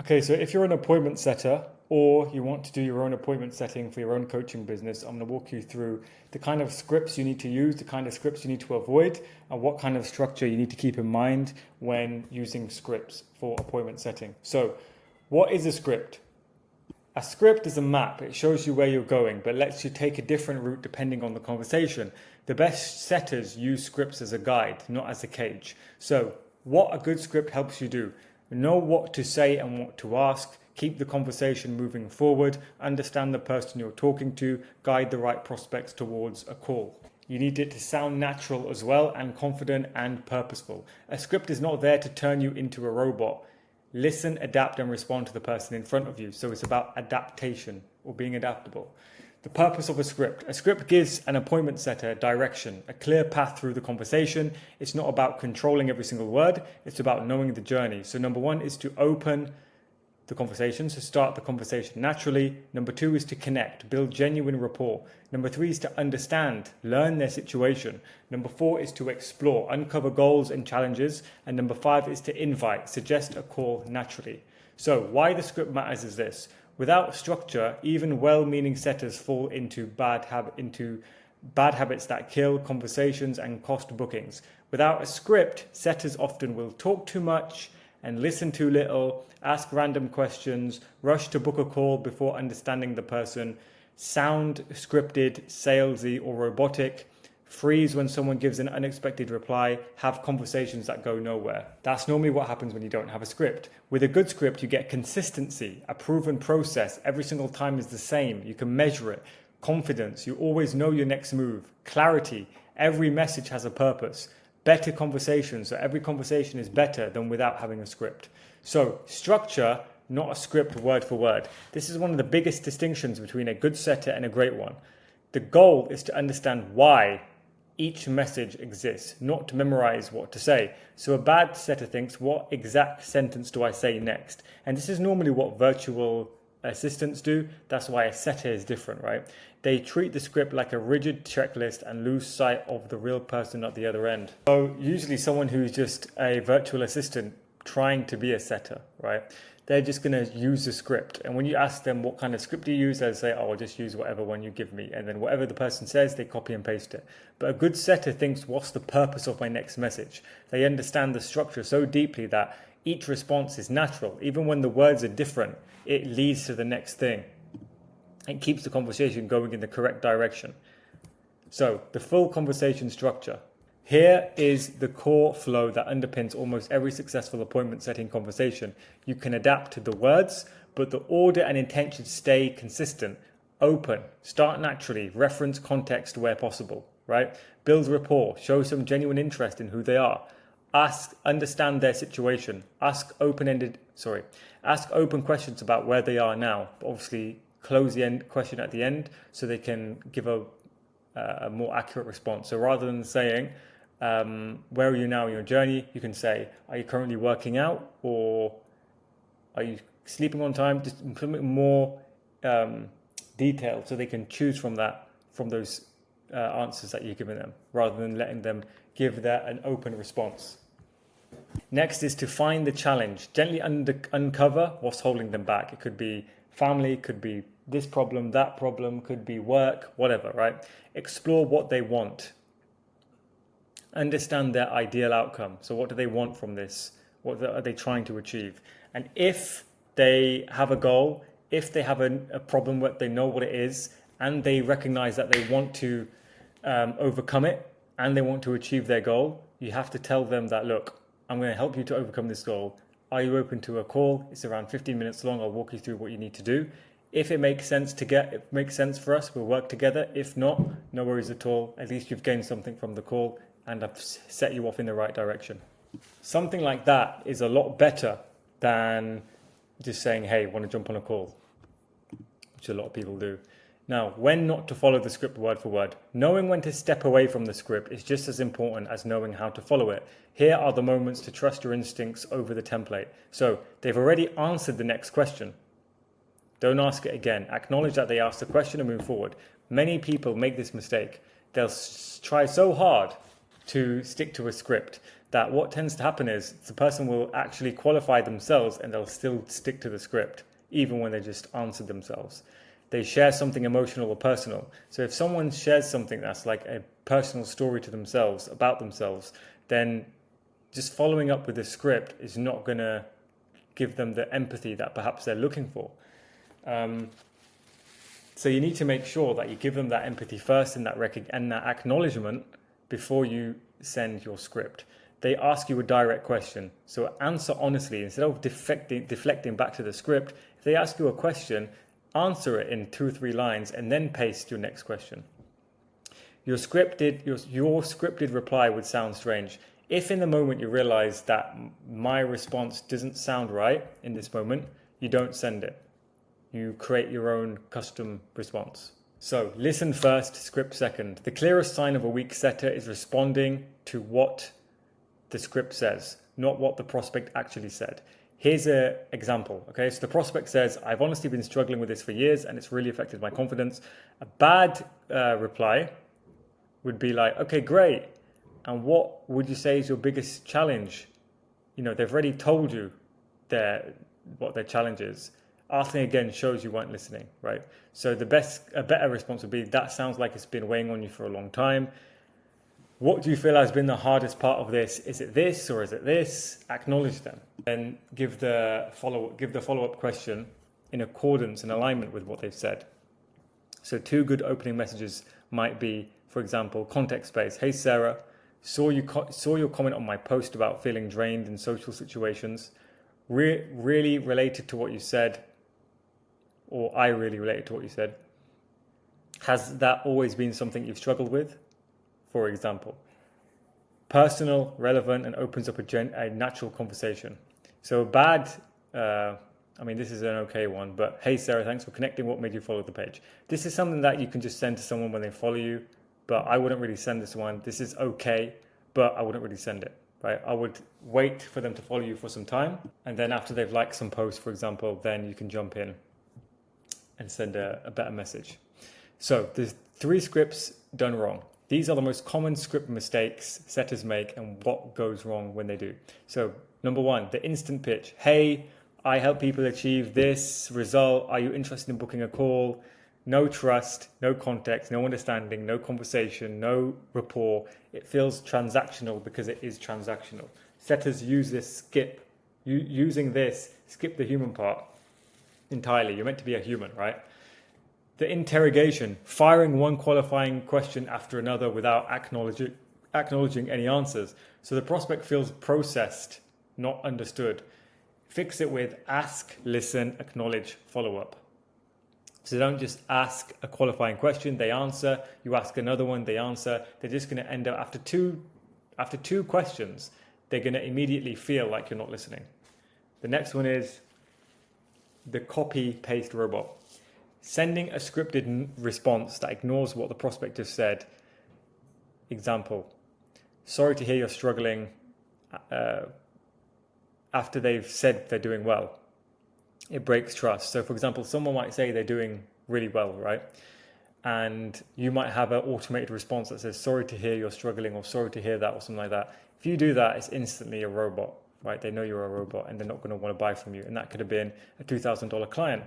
Okay, so if you're an appointment setter or you want to do your own appointment setting for your own coaching business, I'm going to walk you through the kind of scripts you need to use, the kind of scripts you need to avoid, and what kind of structure you need to keep in mind when using scripts for appointment setting. So, what is a script? A script is a map. It shows you where you're going, but lets you take a different route depending on the conversation. The best setters use scripts as a guide, not as a cage. So, what a good script helps you do: know what to say and what to ask, keep the conversation moving forward, understand the person you're talking to, guide the right prospects towards a call. You need it to sound natural as well, and confident and purposeful. A script is not there to turn you into a robot. Listen, adapt, and respond to the person in front of you. So it's about adaptation or being adaptable. The purpose of a script gives an appointment setter direction, a clear path through the conversation. It's not about controlling every single word. It's about knowing the journey. So number one is to open the conversation, so start the conversation naturally. Number two is to connect, build genuine rapport. Number three is to understand, learn their situation. Number four is to explore, uncover goals and challenges. And number five is to invite, suggest a call naturally. So why the script matters is this: without structure, even well-meaning setters fall into bad habits that kill conversations and cost bookings. Without a script, setters often will talk too much and listen too little, ask random questions, rush to book a call before understanding the person, sound scripted, salesy, or robotic, freeze when someone gives an unexpected reply, have conversations that go nowhere. That's normally what happens when you don't have a script. With a good script, you get consistency, a proven process. Every single time is the same. You can measure it. Confidence, you always know your next move. Clarity, every message has a purpose. Better conversations, so every conversation is better than without having a script. So structure, not a script word for word. This is one of the biggest distinctions between a good setter and a great one. The goal is to understand why each message exists, not to memorize what to say. So a bad setter thinks, what exact sentence do I say next? And this is normally what virtual assistants do. That's why a setter is different, right? They treat the script like a rigid checklist and lose sight of the real person at the other end. So usually someone who's just a virtual assistant trying to be a setter, right? They're just going to use the script. And when you ask them what kind of script do you use, they'll say, oh, I'll just use whatever one you give me. And then whatever the person says, they copy and paste it. But a good setter thinks, what's the purpose of my next message? They understand the structure so deeply that each response is natural. Even when the words are different, it leads to the next thing. It keeps the conversation going in the correct direction. So the full conversation structure. Here is the core flow that underpins almost every successful appointment setting conversation. You can adapt to the words, but the order and intention stay consistent. Open, start naturally, reference context where possible, right? Build rapport, show some genuine interest in who they are. Understand their situation. Ask open questions about where they are now. But obviously, close the end question at the end so they can give a more accurate response. So rather than saying, where are you now in your journey? You can say, are you currently working out, or are you sleeping on time? Just something more detailed so they can choose from those answers that you're giving them, rather than letting them give an open response. Next is to find the challenge. Gently uncover what's holding them back. It could be family, could be this problem, that problem, could be work, whatever, right? Explore what they want. Understand their ideal outcome. So what do they want from this? What are they trying to achieve? And if they have a goal, if they have a problem where they know what it is, and they recognize that they want to overcome it, and they want to achieve their goal, you have to tell them that, look, I'm going to help you to overcome this goal. Are you open to a call? It's around 15 minutes long. I'll walk you through what you need to do. If it makes sense for us, we'll work together. If not, no worries at all. At least you've gained something from the call and I've set you off in the right direction. Something like that is a lot better than just saying, hey, want to jump on a call, which a lot of people do. Now, when not to follow the script word for word. Knowing when to step away from the script is just as important as knowing how to follow it. Here are the moments to trust your instincts over the template. So they've already answered the next question. Don't ask it again. Acknowledge that they asked the question and move forward. Many people make this mistake. They'll try so hard to stick to a script, that what tends to happen is the person will actually qualify themselves and they'll still stick to the script, even when they just answered themselves. They share something emotional or personal. So if someone shares something that's like a personal story to themselves, about themselves, then just following up with the script is not going to give them the empathy that perhaps they're looking for. So you need to make sure that you give them that empathy first and that acknowledgement before you send your script. They ask you a direct question, so answer honestly instead of deflecting back to the script. If they ask you a question, answer it in 2 or 3 lines and then paste your next question. Your scripted reply would sound strange. If in the moment you realize that my response doesn't sound right in this moment, you don't send it. You create your own custom response. So listen first, script second. The clearest sign of a weak setter is responding to what the script says, not what the prospect actually said. Here's an example. Okay, so the prospect says, I've honestly been struggling with this for years and it's really affected my confidence. A bad reply would be like, okay, great. And what would you say is your biggest challenge? They've already told you what their challenge is. Asking again shows you weren't listening, right? So a better response would be, that sounds like it's been weighing on you for a long time. What do you feel has been the hardest part of this? Is it this or is it this? Acknowledge them. Then give the follow-up question in accordance and alignment with what they've said. So 2 good opening messages might be, for example, context space. Hey Sarah, saw your comment on my post about feeling drained in social situations. Really related to what you said, or I really related to what you said. Has that always been something you've struggled with? For example, personal, relevant, and opens up a natural conversation. So this is an okay one, but hey Sarah, thanks for connecting. What made you follow the page? This is something that you can just send to someone when they follow you, but I wouldn't really send this one. This is okay, but I wouldn't really send it, right? I would wait for them to follow you for some time, and then after they've liked some posts, for example, then you can jump in and send a better message. So there's 3 scripts done wrong. These are the most common script mistakes setters make and what goes wrong when they do. So number 1, the instant pitch. Hey, I help people achieve this result. Are you interested in booking a call? No trust, no context, no understanding, no conversation, no rapport. It feels transactional because it is transactional. Setters use this skip the human part entirely. You're meant to be a human, right? The interrogation, firing one qualifying question after another without acknowledging any answers. So the prospect feels processed, not understood. Fix it with ask, listen, acknowledge, follow up. So don't just ask a qualifying question, they answer. You ask another one, they answer. They're just going to end up, after two questions, they're going to immediately feel like you're not listening. The next one is the copy-paste robot. Sending a scripted response that ignores what the prospect has said. Example, sorry to hear you're struggling, after they've said they're doing well. It breaks trust. So for example, someone might say they're doing really well, right? And you might have an automated response that says, sorry to hear you're struggling, or sorry to hear that, or something like that. If you do that, it's instantly a robot, right? They know you're a robot and they're not going to want to buy from you. And that could have been a $2,000 client.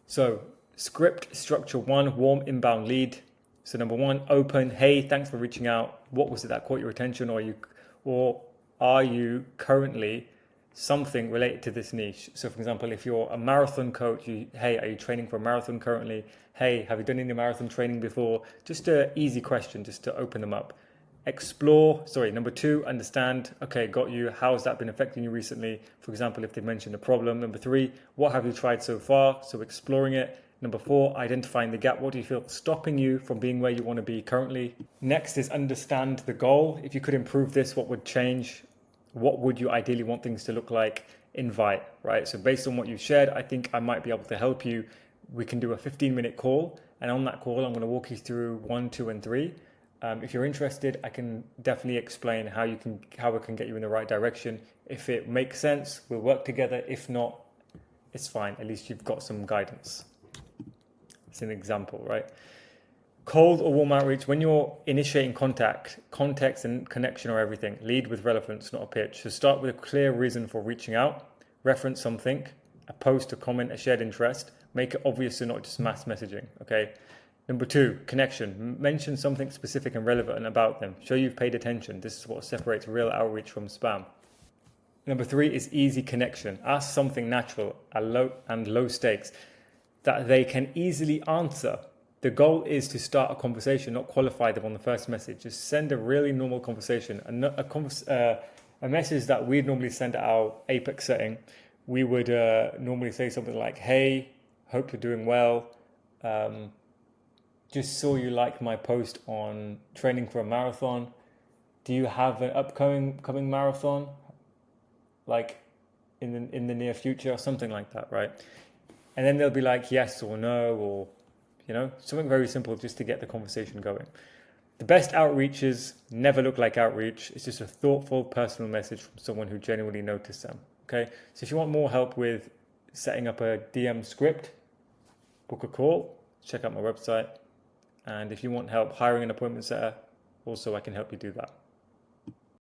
So script structure 1, warm inbound lead. So number 1, open. Hey, thanks for reaching out. What was it that caught your attention? Or are you currently something related to this niche? So for example, if you're a marathon coach, hey, are you training for a marathon currently? Hey, have you done any marathon training before? Just an easy question, just to open them up. Number 2, understand. Okay, got you. How has that been affecting you recently? For example, if they mentioned a problem. Number 3, what have you tried so far? So exploring it. Number 4, identifying the gap. What do you feel stopping you from being where you want to be currently? Next is understand the goal. If you could improve this, what would change? What would you ideally want things to look like? Invite, right? So based on what you've shared, I think I might be able to help you. We can do a 15-minute call. And on that call, I'm going to walk you through 1, 2, and 3. If you're interested, I can definitely explain how it can get you in the right direction. If it makes sense, we'll work together. If not, it's fine. At least you've got some guidance. It's an example, right? Cold or warm outreach, when you're initiating contact, context and connection are everything. Lead with relevance, not a pitch. So start with a clear reason for reaching out, reference something, a post, a comment, a shared interest. Make it obvious and not just mass messaging, okay? Number 2, connection. Mention something specific and relevant about them. Show you've paid attention. This is what separates real outreach from spam. Number 3 is easy connection. Ask something natural and low stakes that they can easily answer. The goal is to start a conversation, not qualify them on the first message. Just send a really normal conversation. A message that we'd normally send at our Apex setting, we would normally say something like, hey, hope you're doing well. Just saw you like my post on training for a marathon. Do you have an upcoming marathon, like in the near future, or something like that, right? And then they'll be like yes or no, or something very simple just to get the conversation going. The best outreaches never look like outreach. It's just a thoughtful, personal message from someone who genuinely noticed them. Okay, so if you want more help with setting up a DM script, book a call, check out my website. And if you want help hiring an appointment setter, also I can help you do that.